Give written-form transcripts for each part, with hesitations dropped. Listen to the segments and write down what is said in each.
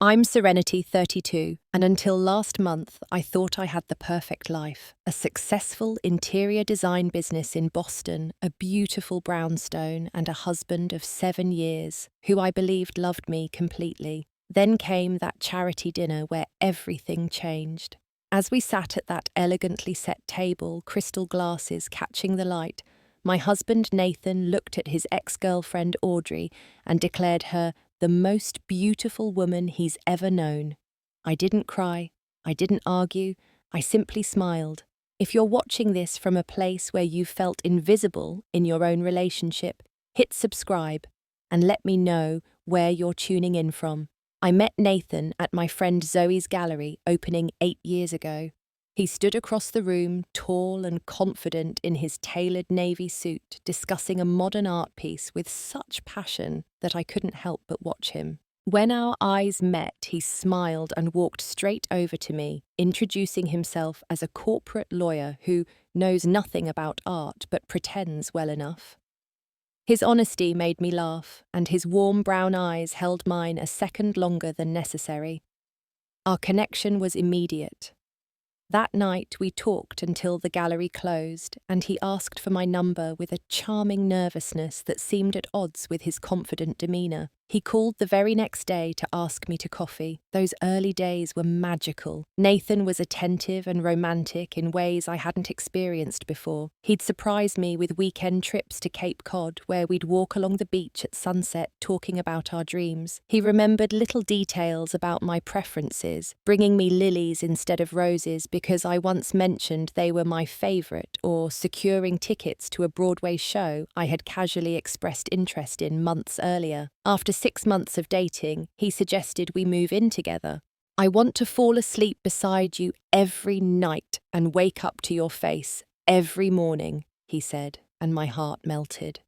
I'm Serenity, 32, and until last month, I thought I had the perfect life. A successful interior design business in Boston, a beautiful brownstone, and a husband of 7 years, who I believed loved me completely. Then came that charity dinner where everything changed. As we sat at that elegantly set table, crystal glasses catching the light, my husband Nathan looked at his ex-girlfriend Audrey and declared her the most beautiful woman he's ever known. I didn't cry, I didn't argue, I simply smiled. If you're watching this from a place where you've felt invisible in your own relationship, hit subscribe and let me know where you're tuning in from. I met Nathan at my friend Zoe's gallery opening 8 years ago. He stood across the room, tall and confident in his tailored navy suit, discussing a modern art piece with such passion that I couldn't help but watch him. When our eyes met, he smiled and walked straight over to me, introducing himself as a corporate lawyer who knows nothing about art but pretends well enough. His honesty made me laugh, and his warm brown eyes held mine a second longer than necessary. Our connection was immediate. That night we talked until the gallery closed, and he asked for my number with a charming nervousness that seemed at odds with his confident demeanour. He called the very next day to ask me to coffee. Those early days were magical. Nathan was attentive and romantic in ways I hadn't experienced before. He'd surprise me with weekend trips to Cape Cod, where we'd walk along the beach at sunset talking about our dreams. He remembered little details about my preferences, bringing me lilies instead of roses because I once mentioned they were my favourite, or securing tickets to a Broadway show I had casually expressed interest in months earlier. After 6 months of dating, he suggested we move in together. I want to fall asleep beside you every night and wake up to your face every morning, he said, and my heart melted.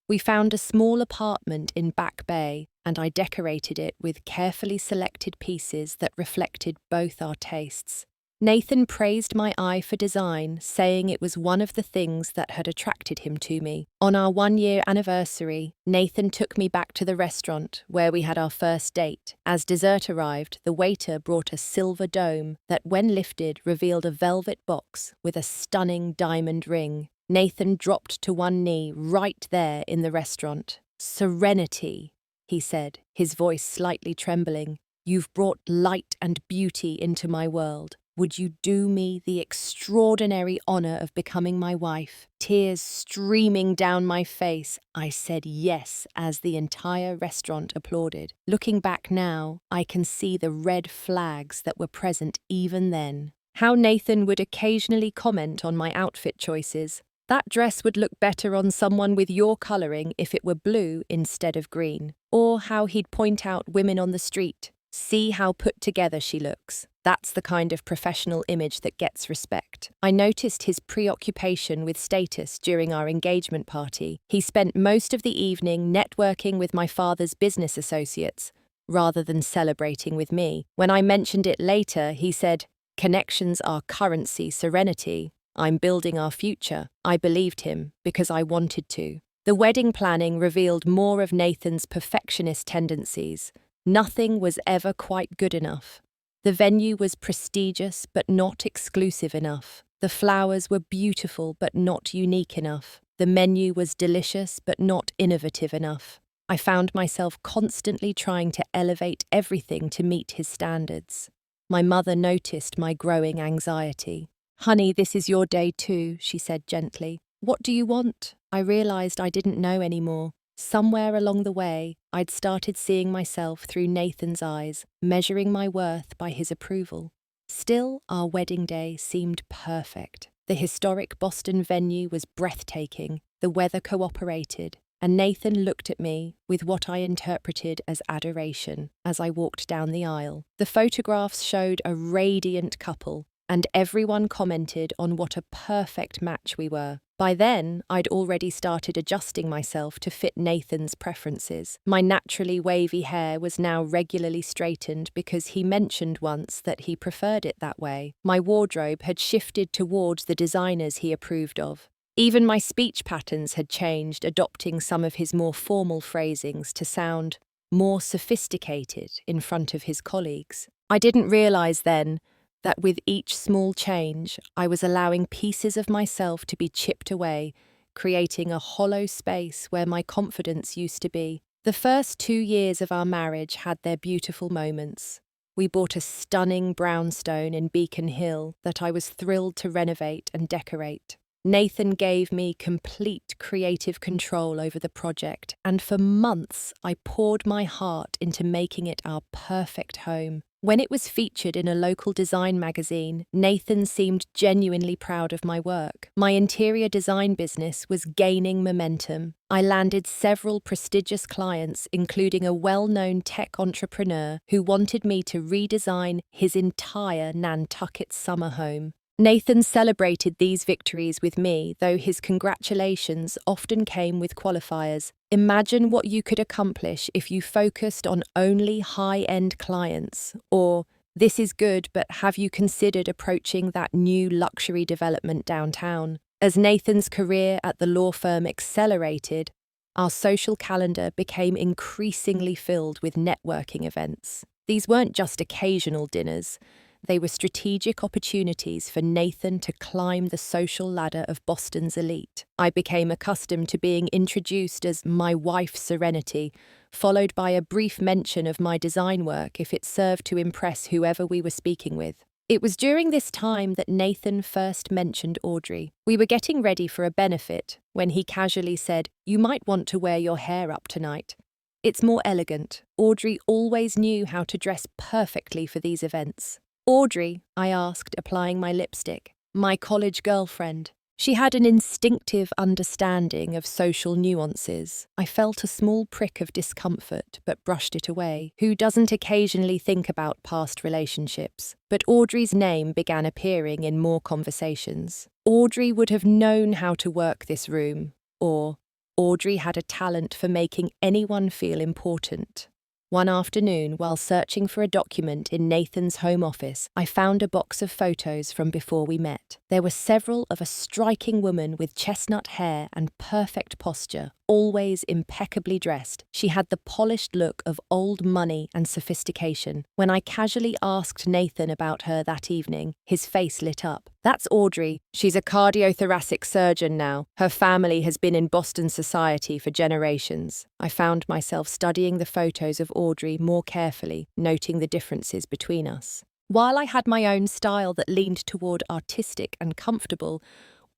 We found a small apartment in Back Bay, and I decorated it with carefully selected pieces that reflected both our tastes. Nathan praised my eye for design, saying it was one of the things that had attracted him to me. On our 1-year anniversary, Nathan took me back to the restaurant where we had our first date. As dessert arrived, the waiter brought a silver dome that, when lifted, revealed a velvet box with a stunning diamond ring. Nathan dropped to one knee right there in the restaurant. "Serenity," he said, his voice slightly trembling. "You've brought light and beauty into my world. Would you do me the extraordinary honour of becoming my wife?" Tears streaming down my face, I said yes as the entire restaurant applauded. Looking back now, I can see the red flags that were present even then. How Nathan would occasionally comment on my outfit choices. "That dress would look better on someone with your colouring if it were blue instead of green." Or how he'd point out women on the street. "See how put together she looks." That's the kind of professional image that gets respect. I noticed his preoccupation with status during our engagement party. He spent most of the evening networking with my father's business associates, rather than celebrating with me. When I mentioned it later, he said, "Connections are currency, Serenity. I'm building our future." I believed him because I wanted to. The wedding planning revealed more of Nathan's perfectionist tendencies. Nothing was ever quite good enough. The venue was prestigious but not exclusive enough. The flowers were beautiful but not unique enough. The menu was delicious but not innovative enough. I found myself constantly trying to elevate everything to meet his standards. My mother noticed my growing anxiety. "Honey, this is your day too," she said gently. "What do you want?" I realised I didn't know anymore. Somewhere along the way, I'd started seeing myself through Nathan's eyes, measuring my worth by his approval. Still, our wedding day seemed perfect. The historic Boston venue was breathtaking, the weather cooperated, and Nathan looked at me with what I interpreted as adoration as I walked down the aisle. The photographs showed a radiant couple, and everyone commented on what a perfect match we were. By then, I'd already started adjusting myself to fit Nathan's preferences. My naturally wavy hair was now regularly straightened because he mentioned once that he preferred it that way. My wardrobe had shifted towards the designers he approved of. Even my speech patterns had changed, adopting some of his more formal phrasings to sound more sophisticated in front of his colleagues. I didn't realize then that with each small change, I was allowing pieces of myself to be chipped away, creating a hollow space where my confidence used to be. The first 2 years of our marriage had their beautiful moments. We bought a stunning brownstone in Beacon Hill that I was thrilled to renovate and decorate. Nathan gave me complete creative control over the project, and for months I poured my heart into making it our perfect home. When it was featured in a local design magazine, Nathan seemed genuinely proud of my work. My interior design business was gaining momentum. I landed several prestigious clients, including a well-known tech entrepreneur who wanted me to redesign his entire Nantucket summer home. Nathan celebrated these victories with me, though his congratulations often came with qualifiers. Imagine what you could accomplish if you focused on only high-end clients, or this is good, but have you considered approaching that new luxury development downtown? As Nathan's career at the law firm accelerated, our social calendar became increasingly filled with networking events. These weren't just occasional dinners. They were strategic opportunities for Nathan to climb the social ladder of Boston's elite. I became accustomed to being introduced as my wife Serenity, followed by a brief mention of my design work if it served to impress whoever we were speaking with. It was during this time that Nathan first mentioned Audrey. We were getting ready for a benefit when he casually said, "You might want to wear your hair up tonight. It's more elegant." Audrey always knew how to dress perfectly for these events. "Audrey," I asked, applying my lipstick. "My college girlfriend." She had an instinctive understanding of social nuances. I felt a small prick of discomfort, but brushed it away. Who doesn't occasionally think about past relationships? But Audrey's name began appearing in more conversations. Audrey would have known how to work this room, or Audrey had a talent for making anyone feel important. One afternoon, while searching for a document in Nathan's home office, I found a box of photos from before we met. There were several of a striking woman with chestnut hair and perfect posture, always impeccably dressed. She had the polished look of old money and sophistication. When I casually asked Nathan about her that evening, his face lit up. "That's Audrey. She's a cardiothoracic surgeon now. Her family has been in Boston society for generations." I found myself studying the photos of Audrey more carefully, noting the differences between us. While I had my own style that leaned toward artistic and comfortable,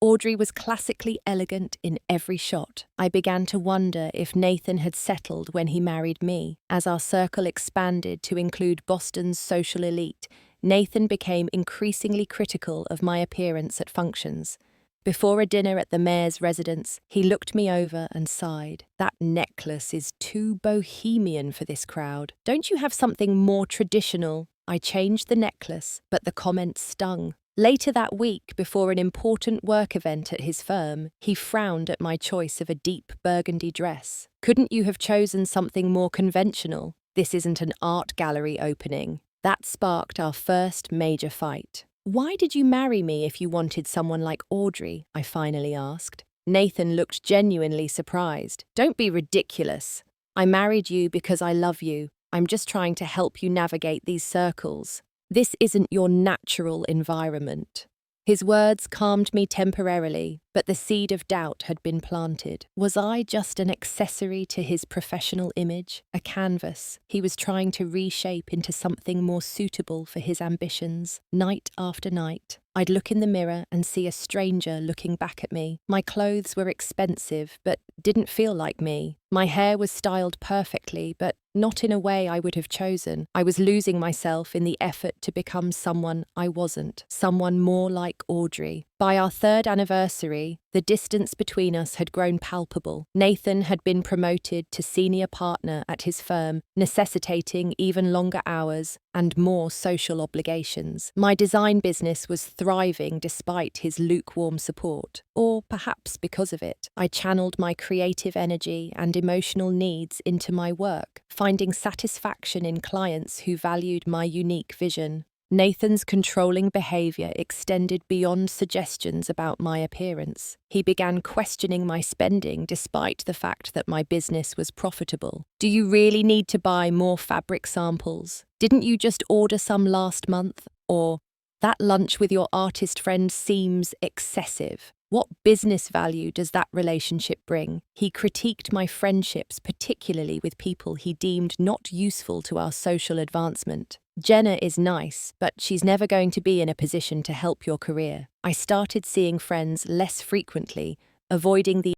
Audrey was classically elegant in every shot. I began to wonder if Nathan had settled when he married me. As our circle expanded to include Boston's social elite, Nathan became increasingly critical of my appearance at functions. Before a dinner at the mayor's residence, he looked me over and sighed. "That necklace is too bohemian for this crowd. Don't you have something more traditional?" I changed the necklace, but the comment stung. Later that week, before an important work event at his firm, he frowned at my choice of a deep burgundy dress. "Couldn't you have chosen something more conventional? This isn't an art gallery opening." That sparked our first major fight. "Why did you marry me if you wanted someone like Audrey?" I finally asked. Nathan looked genuinely surprised. "Don't be ridiculous. I married you because I love you. I'm just trying to help you navigate these circles. This isn't your natural environment." His words calmed me temporarily, but the seed of doubt had been planted. Was I just an accessory to his professional image, a canvas he was trying to reshape into something more suitable for his ambitions? Night after night, I'd look in the mirror and see a stranger looking back at me. My clothes were expensive, but didn't feel like me. My hair was styled perfectly, but not in a way I would have chosen. I was losing myself in the effort to become someone I wasn't, someone more like Audrey. By our third anniversary, the distance between us had grown palpable. Nathan had been promoted to senior partner at his firm, necessitating even longer hours and more social obligations. My design business was thriving despite his lukewarm support, or perhaps because of it. I channeled my creative energy and emotional needs into my work, finding satisfaction in clients who valued my unique vision. Nathan's controlling behavior extended beyond suggestions about my appearance. He began questioning my spending despite the fact that my business was profitable. Do you really need to buy more fabric samples? Didn't you just order some last month? Or, that lunch with your artist friend seems excessive. What business value does that relationship bring? He critiqued my friendships, particularly with people he deemed not useful to our social advancement. Jenna is nice, but she's never going to be in a position to help your career. I started seeing friends less frequently, avoiding the